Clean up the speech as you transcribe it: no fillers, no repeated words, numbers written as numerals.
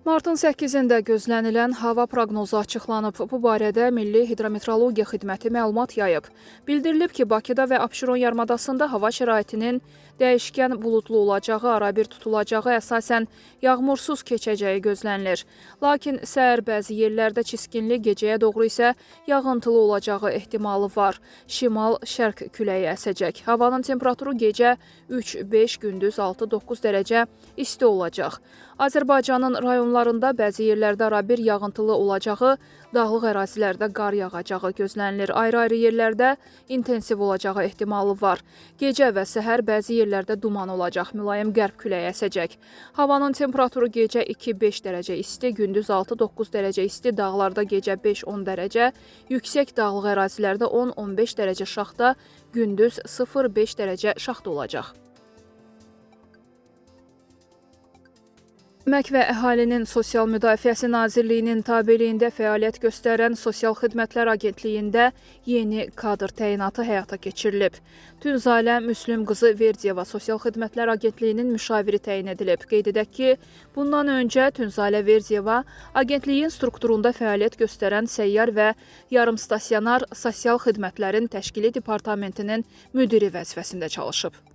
Martın 8-də gözlənilən hava proqnozu açıqlanıb. Bu barədə Milli Hidrometeorologiya Xidməti məlumat yayıb. Bildirilib ki, Bakıda və Abşeron yarımadasında hava şəraitinin dəyişkən buludlu olacağı, arabir tutulacağı, əsasən yağmursuz keçəcəyi gözlənilir. Lakin səhər bəzi yerlərdə çiskinli, gecəyə doğru isə yağıntılı olacağı ehtimalı var. Şimal-şərq küləyi əsəcək. Havanın temperaturu gecə 3-5, gündüz 6-9 dərəcə isti olacaq. Azərbaycanın rayonlarında bəzi yerlərdə arabir yağıntılı olacağı, dağlıq ərazilərdə qar yağacağı gözlənilir. Ayrı-ayrı yerlərdə intensiv olacağı ehtimalı var. Gecə və səhər bəzi yerlərdə duman olacaq, mülayim qərb küləyi əsəcək. Havanın temperaturu gecə 2-5 dərəcə isti, gündüz 6-9 dərəcə isti, dağlarda gecə 5-10 dərəcə, yüksək dağlıq ərazilərdə 10-15 dərəcə şaxta, gündüz 0-5 dərəcə şaxta olacaq. Əmək və Əhalinin Sosial Müdafiəsi Nazirliyinin tabeliyində fəaliyyət göstərən Sosial Xidmətlər Agentliyində yeni kadr təyinatı həyata keçirilib. Tünzalə Müslüm qızı Verdiyeva Sosial Xidmətlər Agentliyinin müşaviri təyin edilib. Qeyd edək ki, bundan öncə Tünzalə Verdiyeva agentliyin strukturunda fəaliyyət göstərən səyyar və yarımstasionar sosial xidmətlərin təşkili departamentinin müdiri vəzifəsində çalışıb.